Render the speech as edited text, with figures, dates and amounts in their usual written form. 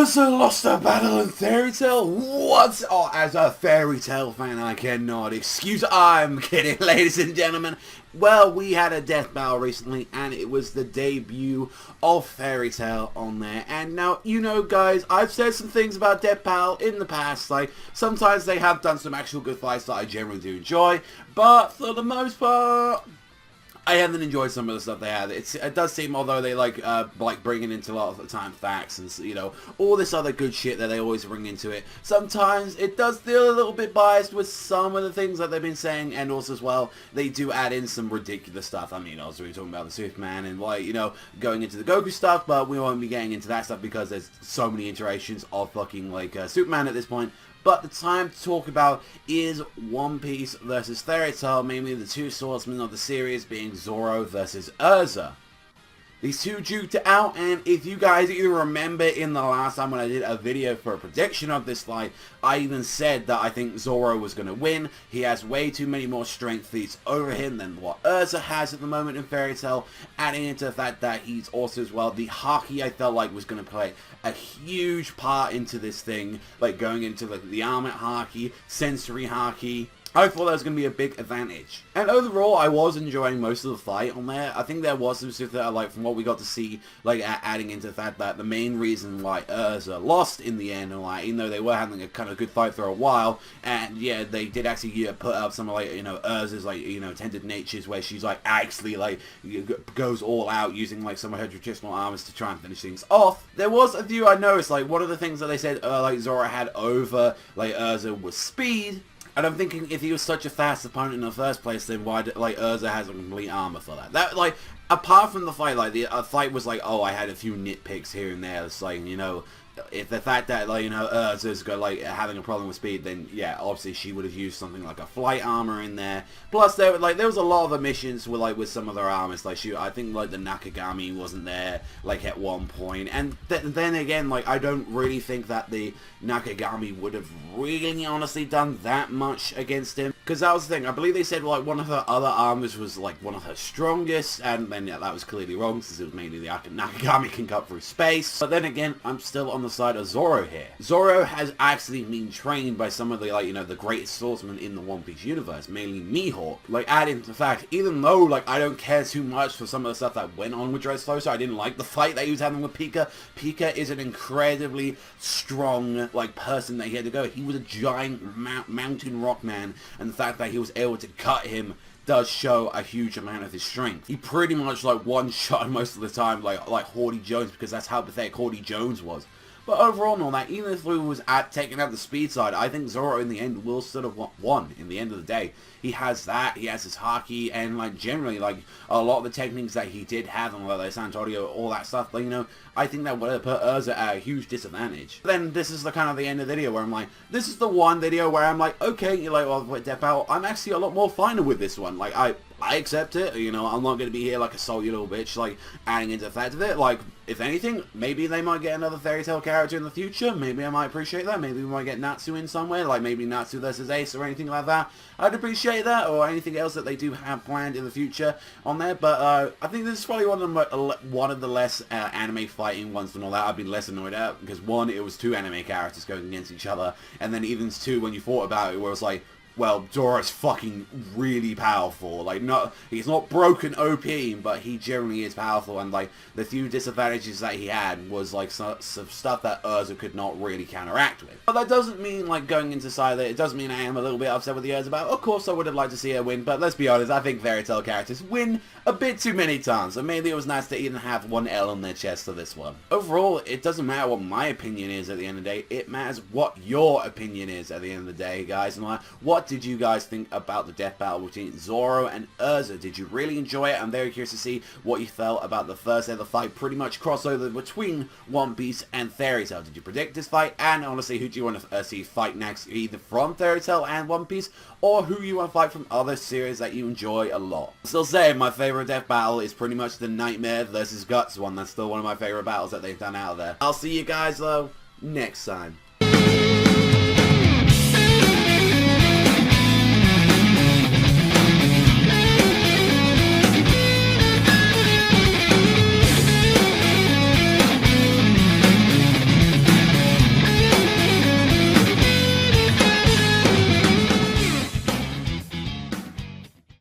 Erza lost a battle in Fairy Tail? What? Oh, as a Fairy Tail fan, I cannot excuse. I'm kidding, ladies and gentlemen. Well, we had a death battle recently, and it was the debut of Fairy Tail on there. And now, you know, guys, I've said some things about death battle in the past. Like, sometimes they have done some actual good fights that I generally do enjoy, but for the most part, I haven't enjoyed some of the stuff they had. It does seem, although they like bringing into a lot of the time facts and, you know, all this other good shit that they always bring into it, sometimes it does feel a little bit biased with some of the things that they've been saying, and also as well, they do add in some ridiculous stuff. I mean, also we're talking about the Superman and, like, you know, going into the Goku stuff, but we won't be getting into that stuff because there's so many iterations of fucking, like, Superman at this point. But the time to talk about is One Piece versus Fairy Tail, mainly the two swordsmen of the series being Zoro versus Erza. These two duked it out, and if you guys even remember in the last time when I did a video for a prediction of this fight, I even said that I think Zoro was going to win. He has way too many more strength feats over him than what Erza has at the moment in Fairy Tail, adding into the fact that he's also as well, the Haki I felt like was going to play a huge part into this thing, like going into the Armament Haki, Sensory Haki. I thought that was going to be a big advantage. And overall, I was enjoying most of the fight on there. I think there was some stuff that, like, from what we got to see, like, adding into the fact that the main reason why Erza lost in the end, and, like, even though they were having a kind of good fight for a while, and, yeah, they did actually put up some, like, you know, Erza's, like, you know, tended natures, where she's, like, actually, like, goes all out using, like, some of her traditional armors to try and finish things off. There was a few I noticed, like, one of the things that they said, like, Zoro had over, like, Erza was speed. And I'm thinking, if he was such a fast opponent in the first place, then why did, like, Erza has a complete armor for that? That, like, apart from the fight, like, the fight was like, oh, I had a few nitpicks here and there. It's like, you know, if the fact that, like, you know, Erza's got, like, having a problem with speed, then, yeah, obviously she would have used something like a flight armor in there. Plus, there was a lot of omissions with, like, with some of their armors. Like, I think, like, the Nakagami wasn't there, like, at one point. And then again, like, I don't really think that the Nakagami would have really, honestly, done that much against him. Because that was the thing. I believe they said, like, one of her other armors was, like, one of her strongest. And then, yeah, that was clearly wrong, since it was mainly the Nakagami can cut through space. But then again, I'm still on the side of Zoro here. Zoro has actually been trained by some of the, like, you know, the greatest swordsmen in the One Piece universe, mainly Mihawk. Like, adding to the fact, even though, like, I don't care too much for some of the stuff that went on with Dressrosa, I didn't like the fight that he was having with Pika. Pika is an incredibly strong, like, person that he had to go. He was a giant mountain rock man, and the fact that he was able to cut him does show a huge amount of his strength. He pretty much, like, one-shot most of the time, like Haughty Jones, because that's how pathetic Haughty Jones was. But overall and all that, even if we was taking out the speed side, I think Zoro in the end will sort of won in the end of the day. He has that, he has his Haki, and, like, generally, like, a lot of the techniques that he did have, and, like, Santorio, all that stuff, like, you know, I think that would have put Erza at a huge disadvantage. But then this is the kind of the end of the video where I'm like, this is the one video where I'm like, okay, you're like, well, with Death Battle, I'm actually a lot more finer with this one. Like, I accept it, you know, I'm not going to be here like a salty little bitch, like, adding into the fact of it. Like, if anything, maybe they might get another Fairy Tail character in the future. Maybe I might appreciate that. Maybe we might get Natsu in somewhere, like maybe Natsu versus Ace or anything like that. I'd appreciate that, or anything else that they do have planned in the future on there. But I think this is probably one of the less anime fighting ones and all that I've been less annoyed at, because one, it was two anime characters going against each other, and then even two, when you thought about it, where it's like, well, Zoro's fucking really powerful. Like, he's not broken OP, but he generally is powerful, and, like, the few disadvantages that he had was, like, some stuff that Erza could not really counteract with. But that doesn't mean, like, going into side that it does mean I am a little bit upset with the Erza battle. Of course, I would have liked to see her win, but let's be honest, I think Fairy Tail characters win a bit too many times, and maybe it was nice to even have one L on their chest for this one. Overall, it doesn't matter what my opinion is at the end of the day, it matters what your opinion is at the end of the day, guys. And, like, what did you guys think about the death battle between Zoro and Erza? Did you really enjoy it? I'm very curious to see what you felt about the first ever fight, pretty much crossover between One Piece and Fairy Tail. Did you predict this fight? And honestly, who do you want to see fight next, either from Fairy Tail and One Piece, or who you want to fight from other series that you enjoy a lot? Still saying my favorite death battle is pretty much the Nightmare versus Guts one. That's still one of my favorite battles that they've done out of there. I'll see you guys though next time.